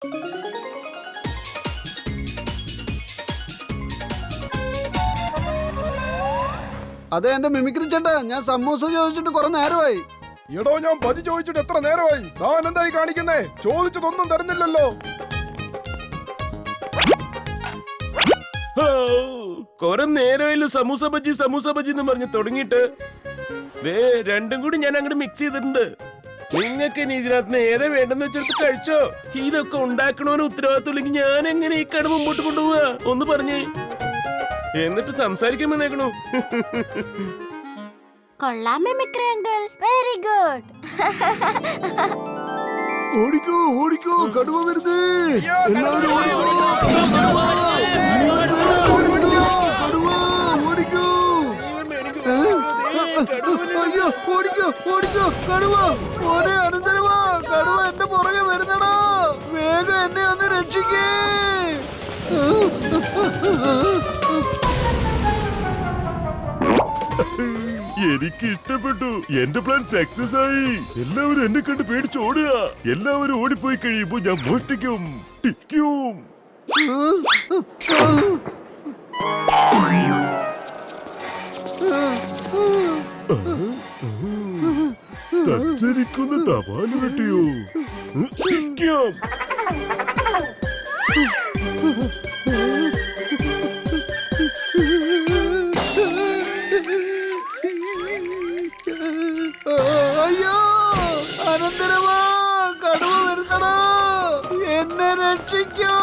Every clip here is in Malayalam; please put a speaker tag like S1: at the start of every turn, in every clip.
S1: അതെ എന്റെ മിമിക്രി ചേട്ടാ, ഞാൻ സമൂസ ചോദിച്ചിട്ട് കുറെ നേരമായി.
S2: എടോ ഞാൻ ബജി ചോദിച്ചിട്ട് എത്ര നേരമായി? താൻ എന്തായി കാണിക്കുന്നേ? ചോദിച്ചതൊന്നും തരുന്നില്ലല്ലോ.
S3: കൊറേ നേരമായില്ല സമൂസ ബജി എന്ന് പറഞ്ഞ് തുടങ്ങിയിട്ട്. രണ്ടും കൂടി ഞാൻ അങ്ങോട്ട് മിക്സ് ചെയ്തിട്ടുണ്ട്. നിങ്ങൾക്ക് ഇനി ഇതിനകത്ത് ഏതാ വേണ്ടെന്ന് വെച്ചെടുത്ത് കഴിച്ചോ. ഇതൊക്കെ ഉണ്ടാക്കണവന് ഉത്തരവാദിത്വം ഇല്ലെങ്കിൽ ഞാൻ എങ്ങനെ ഈ കട മുമ്പോട്ട് കൊണ്ടുപോവാ? ഒന്ന് പറഞ്ഞേ, എന്നിട്ട് സംസാരിക്കാൻ വന്നേക്കണു.
S4: കൊള്ളാം മിമിക്രി അങ്കിൾ, വെരി ഗുഡ്.
S1: ഓടിക്കോ ഓടിക്കോ, കടുവ വരുന്നേ. എല്ലാവരും അയ്യോ, ഓടിക്കോ ഓടിക്കോ, കടുവ. ഓനെ അനന്തരമാ, കടുവ എന്റെ പുറകെ വരുന്നടാ. വേഗം എന്നെ ഒന്ന് രക്ഷിക്കേ.
S5: എനിക്ക് ഇഷ്ടപ്പെട്ടു. എന്റെ പ്ലാൻ സക്സസ് ആയി. എല്ലാവരും എന്നെ കണ്ട് പേടിച്ചോടുക. എല്ലാവരും ഓടിപ്പോയി കഴിയുമ്പോ ഞാൻ മോഷ്ടിക്കും, ടിക്കും. സഞ്ചരിക്കുന്ന തപാല് വെട്ടിയോ? ടിക്കാം.
S1: അയ്യോ, അനന്തരമാ, കടുവ വരുന്നടാ. എന്നെ രക്ഷിക്കൂ.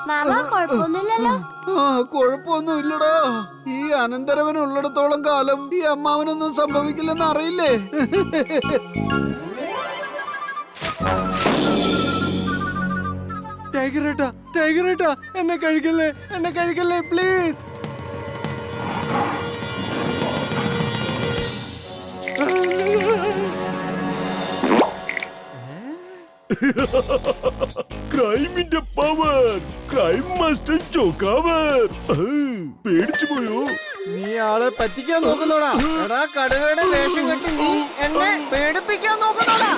S4: മാമ കുഴപ്പമൊന്നുമില്ലല്ലോ.
S1: കുഴപ്പമൊന്നും ഇല്ലടാ. ഈ അനന്തരവൻ ഉള്ളിടത്തോളം കാലം ഈ അമ്മാവനൊന്നും സംഭവിക്കില്ലെന്ന് അറിയില്ലേ? ടൈഗറേട്ടാ, ടൈഗറേട്ടാ, എന്നെ കഴിക്കല്ലേ, എന്നെ കഴിക്കല്ലേ പ്ലീസ്.
S5: ക്രൈമിന്റെ പവർ, ക്രൈം മാസ്റ്റർ ചോക്കാവർ. പേടിച്ചു പോയോ?
S1: നീ ആളെ പറ്റിക്കാൻ നോക്കുന്നോടാ. എടാ, കടുവയുടെ വേഷം കെട്ടി നീ എന്നെ പേടിപ്പിക്കാൻ നോക്കുന്നോടാ.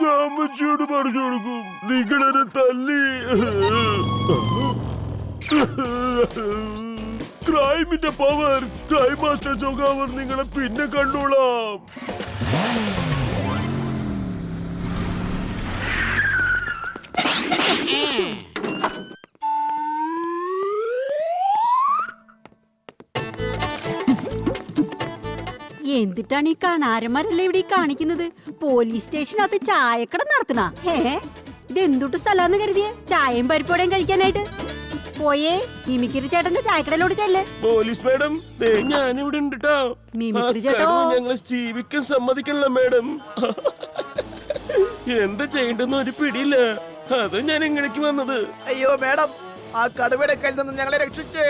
S5: ഞാൻ അമ്മച്ചിയോട് പറഞ്ഞു കൊടുക്കും, നിങ്ങളെന്നെ തല്ലി. ക്രൈമിന്റെ പവർ, ക്രൈം മാസ്റ്റർ ചോക്കാവർ നിങ്ങളെ പിന്നെ കണ്ടോളാം.
S6: എന്തിട്ടാണ് ഈ കാണാരന്മാരല്ലേ ഇവിടെ കാണിക്കുന്നത്? പോലീസ് സ്റ്റേഷനകത്ത് ചായക്കട നടത്തുന്ന ഇതെന്തുട്ട് സ്ഥലാന്ന് കരുതിയേ? ചായയും പരിപ്പോടയും കഴിക്കാനായിട്ട് പോയേ. മിമിക്രി ചേട്ടന്റെ ചായക്കടയിലോട് ചെല്ലേ.
S3: പോലീസ് മാഡം, ഞാനിവിടെ ഉണ്ട് കേട്ടോ.
S6: മിമിക്രി ചേട്ടോ,
S3: ഞങ്ങളെ ജീവിക്കാൻ സമ്മതിക്കണല്ലോ മാഡം. എന്താ ചെയ്യണ്ടെന്ന് ഒരു പിടിയില്ല. അത് ഞാൻ ഇങ്ങടേക്ക് വന്നത്.
S2: അയ്യോ മാഡം, ആ കടുവയുടെ കയ്യിൽ നിന്ന് ഞങ്ങളെ രക്ഷിച്ചേ.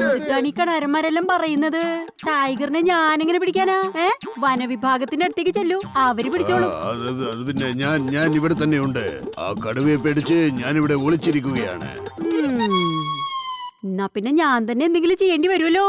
S6: എന്തിട്ടാണ് ഈ കാണാരന്മാരെല്ലാം പറയുന്നത്? ടൈഗറിനെ ഞാനെങ്ങനെ പിടിക്കാനാ? വനവിഭാഗത്തിന്റെ അടുത്തേക്ക് ചെല്ലൂ, അവര് പിടിച്ചോളൂ.
S1: അത് പിന്നെ ഞാൻ ഇവിടെ തന്നെ ഉണ്ട്. ആ കടുവയെ പേടിച്ച് ഞാൻ ഇവിടെ ഒളിച്ചിരിക്കുകയാണ്.
S6: എന്നാ പിന്നെ ഞാൻ തന്നെ എന്തെങ്കിലും ചെയ്യേണ്ടി വരുമല്ലോ.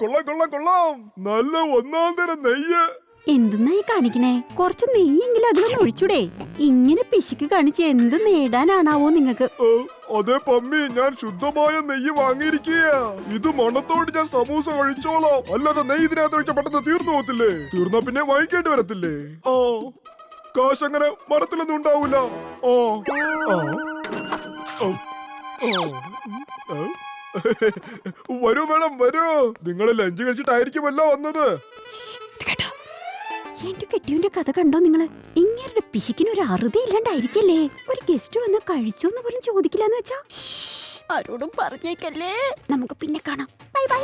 S2: കൊള്ളാം കൊള്ളാം കൊള്ളാം. നല്ല ഒന്നാം തരം നെയ്യ്.
S6: എന്തെന്നായി കാണിക്കണേ? കുറച്ച് നെയ്യെങ്കിലും അതിലൊന്ന് ഒഴിച്ചൂടെ? ഇങ്ങനെ പിശുക്ക് കാണിച്ച് എന്ത് നേടാനാണാവോ നിങ്ങക്ക്?
S2: അതെ പമ്മി, ഞാൻ ശുദ്ധമായ നെയ്യ് വാങ്ങിയിരിക്കുക. ഇത് മണത്തോട് ഞാൻ സമൂസ കഴിച്ചോളാം. അല്ലാതെ നെയ്യ് ഇതിനകത്ത് ഒഴിച്ച പെട്ടെന്ന് തീർന്നു പോകത്തില്ലേ? തീർന്നാ പിന്നെ വാങ്ങിക്കേണ്ടി വരത്തില്ലേ? ആ കാശ് അങ്ങനെ മരത്തിലൊന്നും ഉണ്ടാവൂല. ആ ആ വരൂ മേഡം വരൂ. നിങ്ങൾ ലഞ്ച് കഴിച്ചിട്ടായിരിക്കുമല്ലോ വന്നത്.
S6: എന്റെ കെട്ടിയവന്റെ കഥ കണ്ടോ നിങ്ങള്? ഇങ്ങനെ പിശിക്കിന് ഒരു അറുതി ഇല്ലാണ്ടായിരിക്കല്ലേ? ഒരു ഗസ്റ്റ് വന്ന് കഴിച്ചോന്ന് പോലും ചോദിക്കില്ലെന്ന് വെച്ചാ ആരോടും പറഞ്ഞേക്കല്ലേ. നമുക്ക് പിന്നെ കാണാം. Bye bye.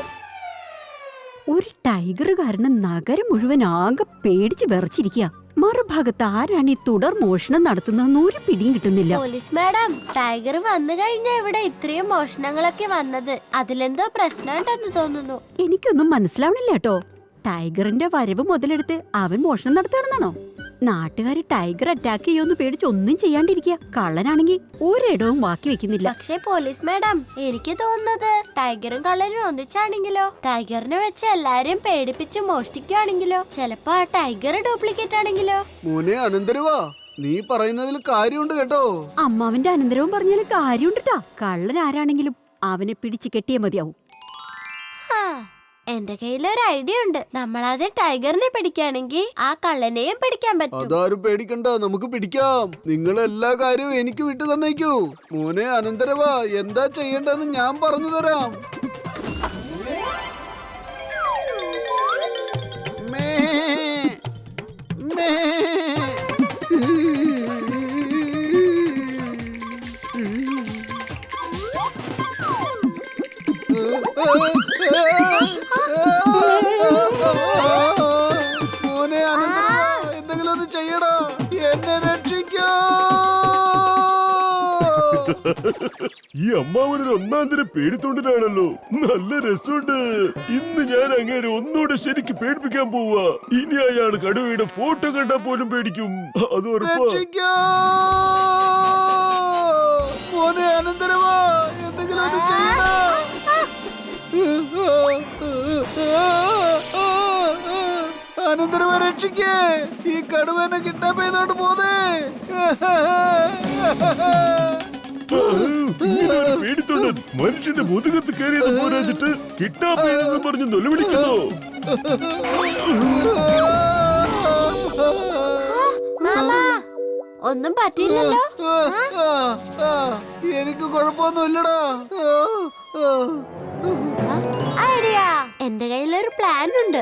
S6: ഒരു ടൈഗർ കാരണം നഗരം മുഴുവൻ ആകെ പേടിച്ച് വിറച്ചിരിക്കുക. മറുഭാഗത്ത് ആരാണ് ഈ തുടർ മോഷണം നടത്തുന്നതെന്ന് ഒരു പിടിയും കിട്ടുന്നില്ല.
S4: പോലീസ് മാഡം, ടൈഗർ വന്നു കഴിഞ്ഞാ ഇവിടെ ഇത്രയും മോഷണങ്ങളൊക്കെ വന്നത്. അതിലെന്തോ പ്രശ്നമുണ്ടെന്ന് തോന്നുന്നു.
S6: എനിക്കൊന്നും മനസ്സിലാവണില്ല കേട്ടോ. ടൈഗറിന്റെ വരവ് മുതലെടുത്ത് അവൻ മോഷണം നടത്തുകയാണെന്നാണോ? നാട്ടുകാര് ടൈഗർ അറ്റാക്ക് ചെയ്യുമെന്ന് പേടിച്ച് ഒന്നും ചെയ്യാണ്ടിരിക്കുക. കള്ളനാണെങ്കിൽ ഒരിടവും ബാക്കി വെക്കുന്നില്ല.
S4: പക്ഷേ പോലീസ് മാഡം, എനിക്ക് തോന്നുന്നത് ടൈഗറും കള്ളനും ഒന്നിച്ചാണെങ്കിലോ, ടൈഗറിനെ വെച്ച് എല്ലാരെയും പേടിപ്പിച്ച് മോഷ്ടിക്കുകയാണെങ്കിലോ, ചിലപ്പോ ആ ടൈഗർ ഡ്യൂപ്ലിക്കേറ്റ് ആണെങ്കിലോ.
S1: മോനെ അനന്തരവാ, നീ പറയുന്നതിൽ കാര്യമുണ്ട് കേട്ടോ.
S6: അമ്മാവന്റെ അനന്തരവും പറഞ്ഞാലും കാര്യമുണ്ടാ. കള്ളൻ ആരാണെങ്കിലും അവനെ പിടിച്ച് കെട്ടിയേ മതിയാവും.
S4: എന്റെ കയ്യിൽ ഒരു ഐഡിയ ഉണ്ട്. നമ്മളാദ്യം ടൈഗറിനെ പിടിക്കുകയാണെങ്കിൽ ആ കള്ളനെയും പിടിക്കാൻ പറ്റും.
S1: അതാരും പേടിക്കണ്ട, നമുക്ക് പിടിക്കാം. നിങ്ങൾ എല്ലാ കാര്യവും എനിക്ക് വിട്ടു തന്നേക്കൂ. മോനെ അനന്തരവാ, എന്താ ചെയ്യേണ്ടതെന്ന് ഞാൻ പറഞ്ഞു തരാം. May, may. മോനെ അനന്തരവാ, എന്തെങ്കിലും ഒന്ന് ചെയ്യടാ, എന്നെ രക്ഷിക്കോ.
S5: ഈ അമ്മാവനൊരു ഒന്നാം തരം പേടിത്തൊണ്ടിനാണല്ലോ. നല്ല രസമുണ്ട്. ഇന്ന് ഞാൻ അങ്ങനെ ഒന്നുകൂടെ ശരിക്ക് പേടിപ്പിക്കാൻ പോവാ. ഇനി അയാൾ കടുവയുടെ ഫോട്ടോ കണ്ടാ പോലും പേടിക്കും. അത് ഉറപ്പാ.
S1: രക്ഷിക്കോ മോനെ അനന്തരവാ, എന്തെങ്കിലും ഒന്ന് ചെയ്യടാ. അനന്തരവാ രക്ഷിക്കേ, ഈ കടുവനെ കിഡ്നാപ്പ് ചെയ്തോണ്ട് പോന്നേ.
S5: പേടിത്തൊണ്ടൻ മനുഷ്യന്റെ മുതുകത്ത് കയറിയത് പോരാഞ്ഞിട്ട് കിഡ്നാപ്പ് ചെയ്തെന്ന് പറഞ്ഞ് നിലവിളിക്കുന്നു.
S4: ഒന്നും പറ്റില്ലല്ലോ.
S1: എനിക്ക് കുഴപ്പമൊന്നുമില്ലടാ.
S4: ഐഡിയ, എന്റെ കയ്യിലൊരു പ്ലാൻ ഉണ്ട്.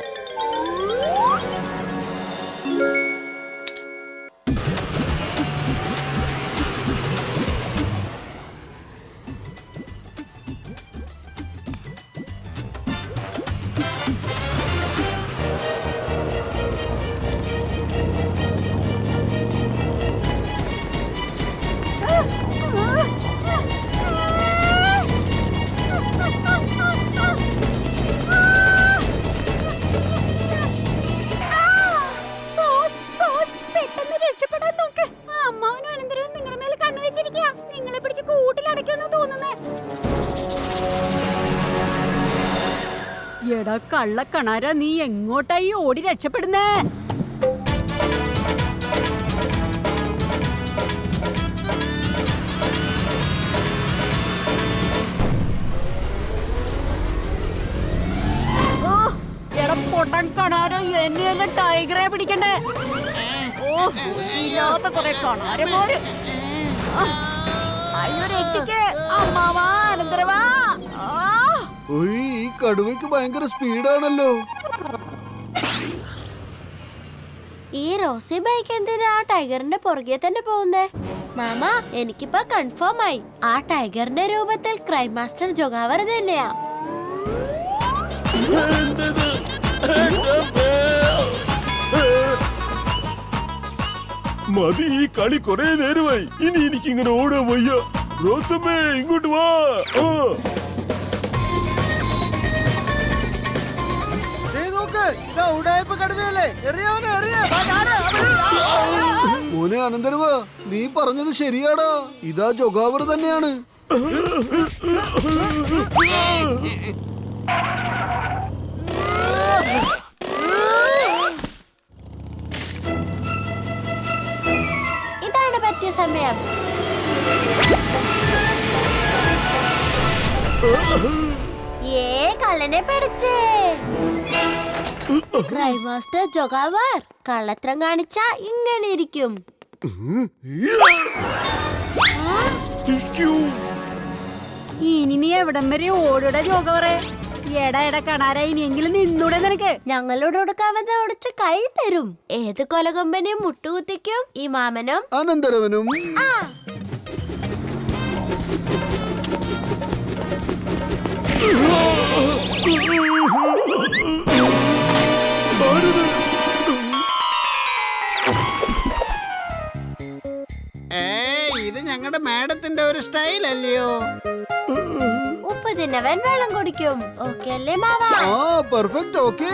S6: എടാ കള്ളക്കണാര, നീ എങ്ങോട്ടായി ഓടി രക്ഷപ്പെടുന്നേ? എടാ പൊട്ടൻ കണാര, എന്നെയല്ല ടൈഗറെ പിടിക്കണ്ടേ? ഓ, ഇല്ലാത്ത കുറെ കണാരന്മാര്. അയ്യോ രക്ഷിക്കേ അമ്മാവാ, അനന്തരവാ.
S1: ഈ കടുവയ്ക്ക് ഭയങ്കര സ്പീഡാണല്ലോ.
S4: ഈ റോസി ബൈക്ക് എന്തിനാ ആ ടൈഗറിന്റെ പുറകെ തന്നെ പോകുന്നേ? മാമ, എനിക്കിപ്പോ കൺഫേം ആയി, ആ ടൈഗറിന്റെ രൂപത്തിൽ ക്രൈം മാസ്റ്റർ ജോഗാവർ തന്നെയാ.
S5: മതി, ഈ കളി കുറെ നേരമായി. ഇനി എനിക്കിങ്ങനെ ഓടാൻ വയ്യ. റോസമ്മേ, ഇങ്ങോട്ട് വാ.
S1: മോനെ അനന്തരവാ, നീ പറഞ്ഞത് ശരിയാടാ. ഇതാ ജോഗാവർ തന്നെയാണ്.
S4: സഹായം. കള്ളനെ പിടിച്ചേ. ക്രൈം മാസ്റ്റർ ജോഗാവർ കള്ളത്രം കാണിച്ചാ ഇങ്ങനെ ഇരിക്കും.
S6: ഇനി നീ എവിടം വരെ ഓടൂടെ ജോഗവറെ? എടാ കാണാരാ, ഇനിയെങ്കിലും നിന്നൂടെ നിനക്ക്?
S4: ഞങ്ങളോട് കൊടുക്കാവത് ഒടിച്ച് കൈ തരും. ഏത് കൊലകൊമ്പനെയും മുട്ടുകുത്തിക്കും ഈ മാമനും
S1: അനന്തരവനും.
S4: ആ
S1: ഇത് ഞങ്ങളുടെ മാഡത്തിന്റെ ഒരു സ്റ്റൈൽ അല്ലയോ?
S4: ഉപ്പ് തിന്നവൻ വെള്ളം കുടിക്കും. ഓക്കെ അല്ലേ മാവ?
S1: ആ പെർഫെക്റ്റ്. ഓക്കേ.